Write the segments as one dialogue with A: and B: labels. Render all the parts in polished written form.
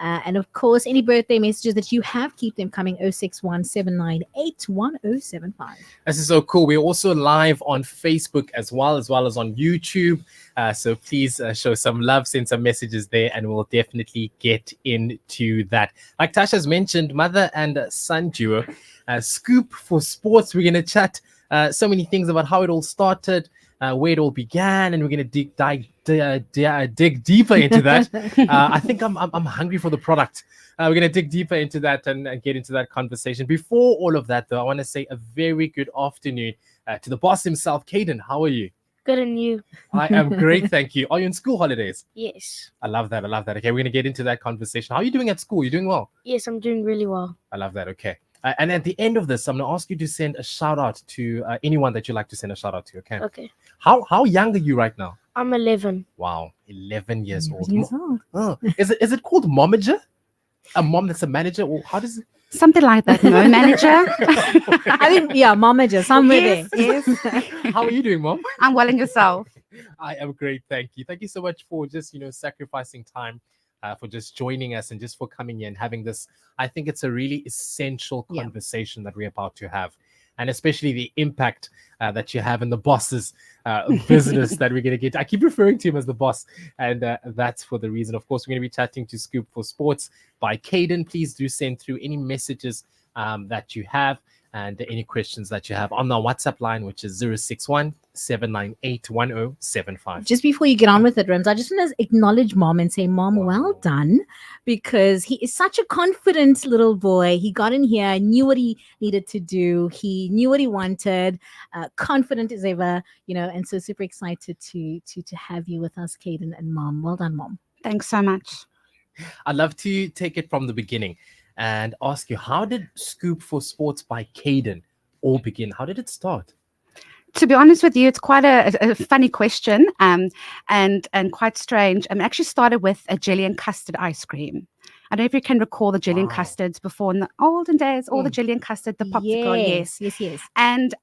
A: And of course, any birthday messages that you have, keep them coming. 061 798 1075.
B: This is so cool. We're also live on Facebook as well as on YouTube. So please show some love, send some messages there, and we'll definitely get into that. Like Tasha's mentioned, mother and son duo, Skoop for Sports. We're going to chat so many things about how it all started, where it all began, and we're going to dig deeper into that. I think I'm hungry for the product. We're going to dig deeper into that and get into that conversation. Before all of that, though, I want to say a very good afternoon to the boss himself, Kaden. How are you?
C: Good, and you?
B: I am great, thank you. Are you in school holidays?
C: Yes.
B: I love that. Okay, we're going to get into that conversation. How are you doing at school? You doing well?
C: Yes, I'm doing really well.
B: I love that. Okay. And at the end of this, I'm going to ask you to send a shout out to anyone that you'd like to send a shout out to. Okay.
C: Okay.
B: How young are you right now?
C: I'm 11.
B: Wow, 11 years old.
A: Oh.
B: Is it called momager? A mom that's a manager, or how does it?
D: Something like that, no manager.
A: I think, yeah, momager, somewhere
D: Yes,
A: there.
D: yes.
B: How are you doing, Mom?
D: I'm well, and yourself.
B: I am great, thank you. Thank you so much for just sacrificing time, for just joining us and just for coming here and having this. I think it's a really essential conversation that we're about to have, and especially the impact that you have in the boss's business that we're going to get. I keep referring to him as the boss, and that's for the reason. Of course, we're going to be chatting to Skoop for Sports by Kaden. Please do send through any messages that you have and any questions that you have on our WhatsApp line, which is 061 798 1075.
A: Just before you get on with it, Rims, I just want to acknowledge Mom and say, Mom, well done, because he is such a confident little boy. He got in here, knew what he needed to do. He knew what he wanted, confident as ever, and so super excited to have you with us, Kaden and Mom. Well done, Mom.
D: Thanks so much.
B: I'd love to take it from the beginning and ask you, how did Skoop for Sports by Kaden all begin? How did it start?
D: To be honest with you, it's quite a funny question, and quite strange. It actually started with a jelly and custard ice cream. I don't know if you can recall the jelly and custards before in the olden days, all the jelly and custard, the popsicle,
A: yes.
D: And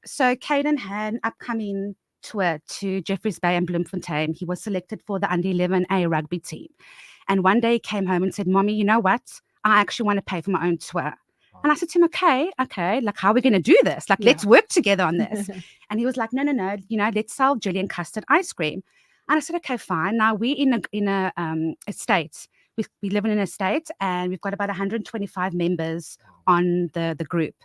D: so Kaden had an upcoming tour to Jeffreys Bay and Bloemfontein. He was selected for the under 11A rugby team. And one day he came home and said, Mommy, you know what? I actually want to pay for my own tour. And I said to him, okay, like, how are we going to do this? Like, let's work together on this. And he was like, no, let's sell jelly and custard ice cream. And I said, okay, fine. Now we're in a estate. We live in an estate, and we've got about 125 members on the group.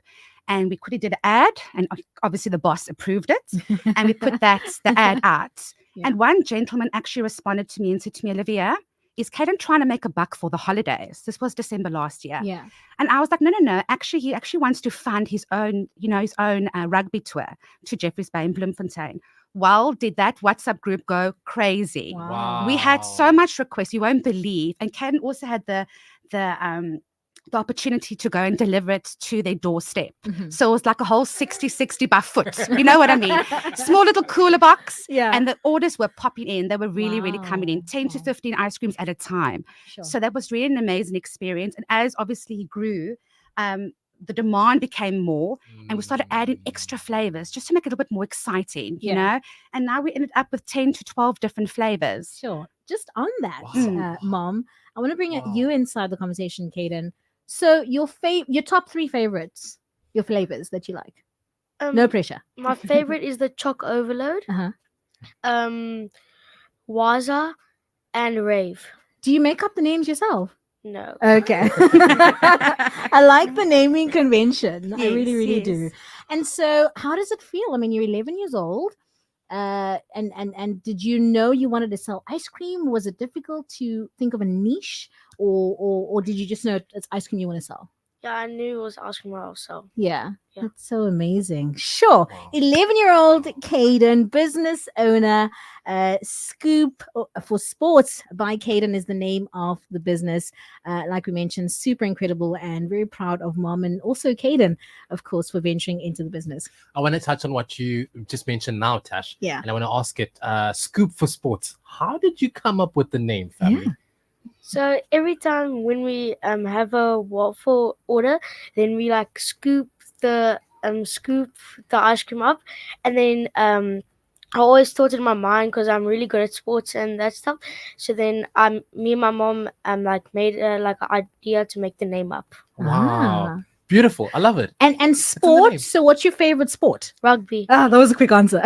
D: And we quickly did an ad, and obviously the boss approved it. And we put the ad out. Yeah. And one gentleman actually responded to me and said to me, Olivia, is Kaden trying to make a buck for the holidays? This was December last year.
A: Yeah.
D: And I was like, no. Actually, he actually wants to fund his own rugby tour to Jeffreys Bay and Bloemfontein. Well, did that WhatsApp group go crazy?
B: Wow.
D: We had so much requests, you won't believe. And Kaden also had the opportunity to go and deliver it to their doorstep. Mm-hmm. So it was like a whole 60 by foot. You know what I mean? Small little cooler box. Yeah. And the orders were popping in. They were really coming in, 10 to 15 ice creams at a time. Sure. So that was really an amazing experience. And as obviously he grew, the demand became more, and we started adding extra flavors just to make it a little bit more exciting, you know? And now we ended up with 10 to 12 different flavors.
A: Sure. Just on that, Mom, I want to bring you inside the conversation, Kaden. So your top 3 favorites, your flavors that you like. No pressure.
C: My favorite is the Choc Overload, Waza, and Rave.
A: Do you make up the names yourself?
C: No.
A: Okay. I like the naming convention. Yes, I really do. And so how does it feel? I mean, you're 11 years old. And did you know you wanted to sell ice cream? Was it difficult to think of a niche, or did you just know it's ice cream you want to sell?
C: Yeah, I knew it was ice cream I was sell.
A: Yeah, that's so amazing. Sure. 11-year-old Kaden, business owner, Skoop for Sports by Kaden is the name of the business. Like we mentioned, super incredible and very proud of Mom and also Kaden, of course, for venturing into the business.
B: I want to touch on what you just mentioned now, Tash.
A: Yeah.
B: And I want to ask it, Skoop for Sports. How did you come up with the name, family?
A: Yeah.
C: So every time when we have a waffle order, then we scoop the ice cream up, and then I always thought in my mind because I'm really good at sports and that stuff. So then me and my mom like made like an idea to make the name up.
B: Wow.
A: Ah.
B: Beautiful. I love it.
A: And
B: in the
A: sport.
B: name.
A: So, what's your favorite sport?
C: Rugby.
A: Ah, that was a quick answer.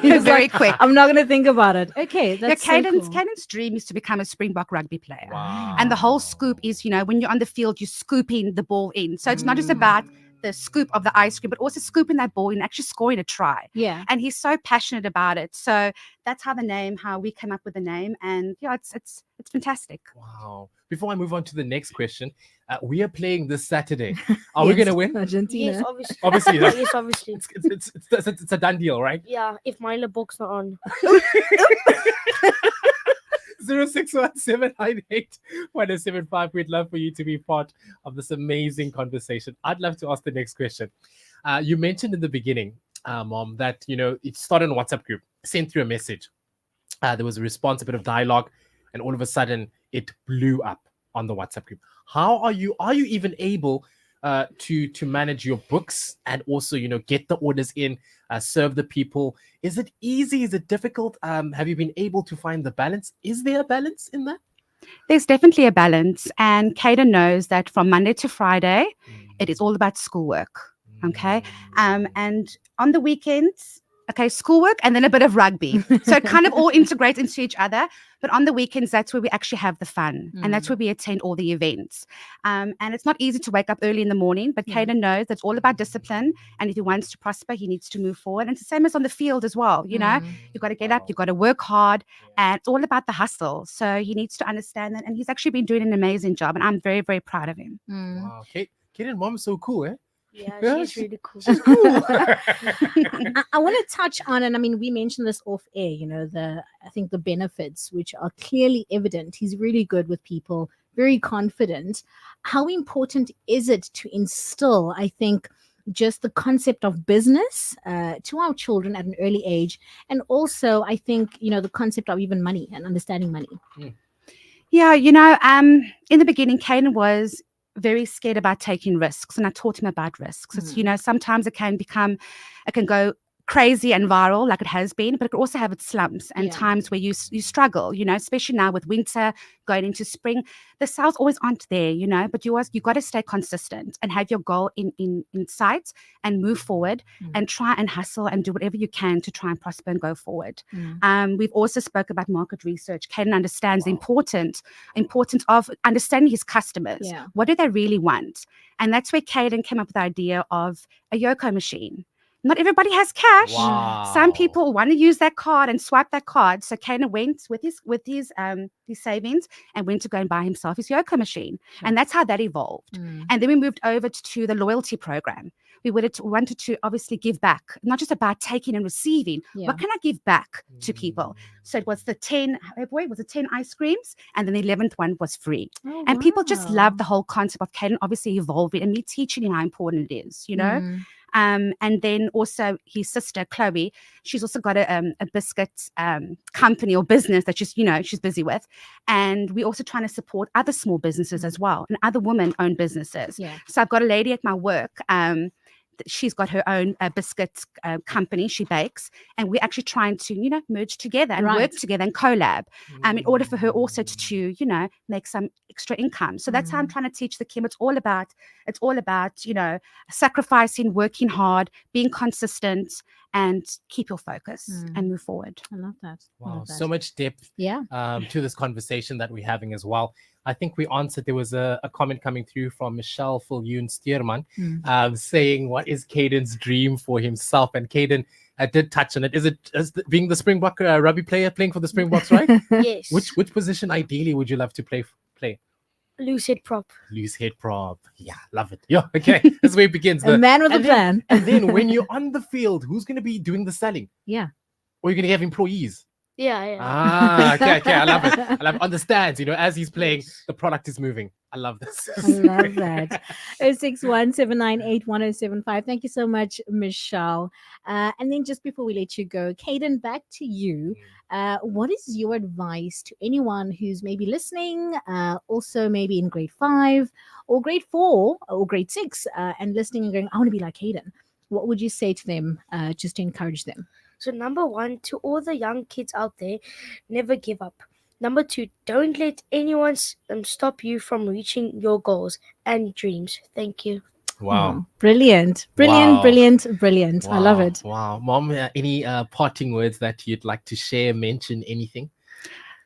A: He was
D: Very
A: like,
D: quick.
A: I'm not going to think about it. Okay,
D: Yeah,
A: that's so
D: Kaden's
A: cool.
D: Kaden's dream is to become a Springbok rugby player.
B: Wow.
D: And the whole scoop is, when you're on the field, you're scooping the ball in. So it's not just about the scoop of the ice cream, but also scooping that ball and actually scoring a try.
A: Yeah.
D: And he's so passionate about it. So that's how we came up with the name. And yeah, it's fantastic.
B: Wow. Before I move on to the next question, we are playing this Saturday. Are we going to win?
A: Argentina.
C: Yes, obviously.
B: Obviously.
C: Yes, obviously.
B: It's a done deal, right?
C: Yeah, if my book's not on.
B: 0617981075. We'd love for you to be part of this amazing conversation. I'd love to ask the next question. You mentioned in the beginning, Mom, that it started in a WhatsApp group, sent through a message. There was a response, a bit of dialogue, and all of a sudden it blew up on the WhatsApp group. How are you even able to manage your books and also get the orders in, serve the people? Is it easy? Is it difficult? Have you been able to find the balance? Is there a balance in that?
D: There's definitely a balance. And Kaden knows that from Monday to Friday, it is all about schoolwork. Okay. And on the weekends, schoolwork and then a bit of rugby. So it kind of all integrates into each other. But on the weekends, that's where we actually have the fun. And that's where we attend all the events. And it's not easy to wake up early in the morning, but Kaden knows that's all about discipline. And if he wants to prosper, he needs to move forward. And it's the same as on the field as well. You've got to get up, you've got to work hard. And it's all about the hustle. So he needs to understand that. And he's actually been doing an amazing job. And I'm very, very proud of him.
B: Wow. Kaden, Mom is so cool, eh?
C: Yeah, she's really cool.
B: She's cool.
A: I want to touch on, and I mean, we mentioned this off air, I think the benefits, which are clearly evident. He's really good with people, very confident. How important is it to instill, I think, just the concept of business to our children at an early age? And also, I think, the concept of even money and understanding money.
D: Yeah, in the beginning, Kaden was very scared about taking risks, and I taught him about risks. It's, sometimes it can go crazy and viral like it has been, but it can also have its slumps and times where you struggle, especially now with winter going into spring. The sales always aren't there, but you got to stay consistent and have your goal in sight and move forward and try and hustle and do whatever you can to try and prosper and go forward. We've also spoke about market research. Kaden understands the importance of understanding his customers.
A: Yeah.
D: What do they really want? And that's where Kaden came up with the idea of a Yoko machine. Not everybody has cash.
B: Wow.
D: Some people want to use that card and swipe that card. So Kaden went with his savings and went to go and buy himself his Yoko machine. And that's how that evolved. And then we moved over to the loyalty program. We wanted to obviously give back, not just about taking and receiving.
A: Yeah.
D: What can I give back to people? So it was the 10 ice creams, and then the 11th one was free.
A: Oh,
D: and people just
A: wow.
D: love the whole concept of Kaden obviously evolving and me teaching him how important it is, And then also his sister Chloe, she's also got a biscuit company or business that she's busy with, and we're also trying to support other small businesses as well and other women-owned businesses.
A: Yeah.
D: So I've got a lady at my work. She's got her own biscuit company. She bakes, and we're actually trying to merge together and work together and collab in order for her also to make some extra income. So that's how I'm trying to teach the Kim. It's all about sacrificing, working hard, being consistent, and keep your focus and move forward.
A: I love that.
B: Wow, so much depth to this conversation that we're having as well. I think we answered, there was a comment coming through from Michelle Viljoen Steerman saying, what is Kaden's dream for himself? And Kaden did touch on it. Is it being the Springbok rugby player, playing for the Springboks, right?
C: Yes.
B: Which position ideally would you love to play?
C: Loose head prop.
B: Loose head prop. Yeah, love it. Yeah, okay. That's where it begins.
A: A man with a plan.
B: And then when you're on the field, who's going to be doing the selling?
A: Yeah.
B: Or you're going to have employees?
C: Yeah.
B: Okay. I love it. I love it. Understands, as he's playing, the product is moving. I love this.
A: I love that. 0617981075. Thank you so much, Michelle. And then just before we let you go, Kaden, back to you. What is your advice to anyone who's maybe listening, also maybe in grade 5 or grade 4 or grade 6 and listening and going, I want to be like Kaden? What would you say to them just to encourage them?
C: So number 1, to all the young kids out there, never give up. Number 2, don't let anyone stop you from reaching your goals and dreams. Thank you.
B: Wow.
A: Oh, brilliant, brilliant,
B: Wow.
A: brilliant, brilliant. I love it.
B: Wow. Mom, any parting words that you'd like to share, mention, anything?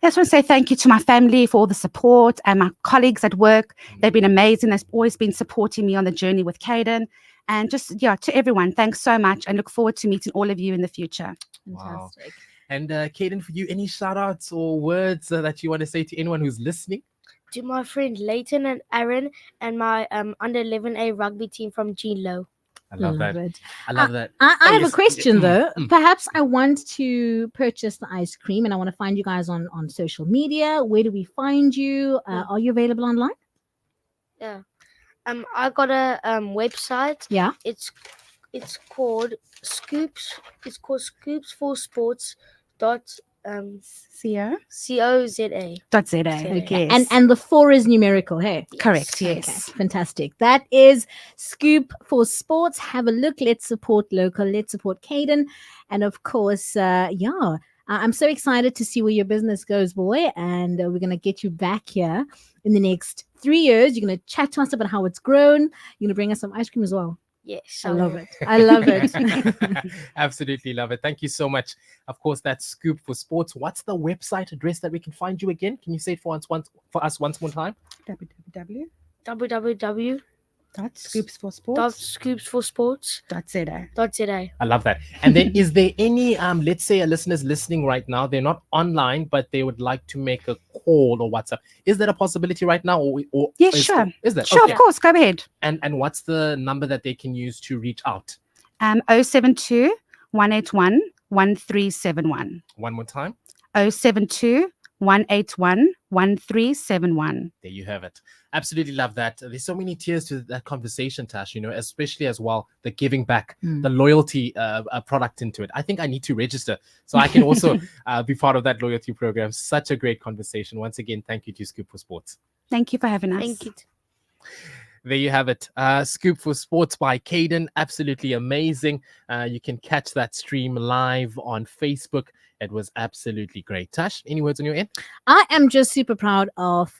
D: I just want to say thank you to my family for all the support and my colleagues at work. They've been amazing. They've always been supporting me on the journey with Kaden. And just, to everyone, thanks so much. And look forward to meeting all of you in the future.
B: Wow.
A: Fantastic.
B: And Kaden, for you, any shout outs or words that you want to say to anyone who's listening?
C: To my friend Leighton and Aaron and my under 11A rugby team from Glo.
B: I love that.
A: it.
B: I love that.
A: I
B: Oh,
A: have
B: yes.
A: a question though.
B: Mm.
A: Perhaps I want to purchase the ice cream and I want to find you guys on social media. Where do we find you? Are you available online?
C: Yeah. I got a website.
A: Yeah.
C: It's called Scoops. It's called Scoops for Sports dot
D: CO.za.
C: COZA.
A: Okay.
D: Yes.
A: And the 4 is numerical, hey?
D: Correct,
A: Okay,
D: yes.
A: fantastic. That is Skoop for Sports. Have a look. Let's support local. Let's support Kaden. And of course, I'm so excited to see where your business goes, boy. And we're going to get you back here in the next 3 years. You're going to chat to us about how it's grown. You're going to bring us some ice cream as well.
C: Yes.
A: I love it. I love it.
B: Absolutely love it. Thank you so much. Of course, that's Skoop for Sports. What's the website address that we can find you again? Can you say it for us once more time?
D: www.scoopsforsports.za.
B: I love that. And then is there any let's say a listeners listening right now, they're not online, but they would like to make a call or WhatsApp. Is that a possibility right now? Or
D: Yes,
B: is,
D: sure.
B: Is that?
D: Sure,
B: Okay.
D: of course. Go ahead.
B: And what's the number that they can use to reach out?
D: 072 181 1371.
B: One more time.
D: 072 181 1371.
B: There you have it. Absolutely love that. There's so many tiers to that conversation, Tash, especially as well, the giving back, the loyalty product into it. I think I need to register so I can also be part of that loyalty program. Such a great conversation. Once again, thank you to Skoop for Sports.
D: Thank you for having us.
C: Thank you.
B: There you have it. Skoop for Sports by Kaden. Absolutely amazing. You can catch that stream live on Facebook. It was absolutely great. Tash, any words on your end?
A: I am just super proud of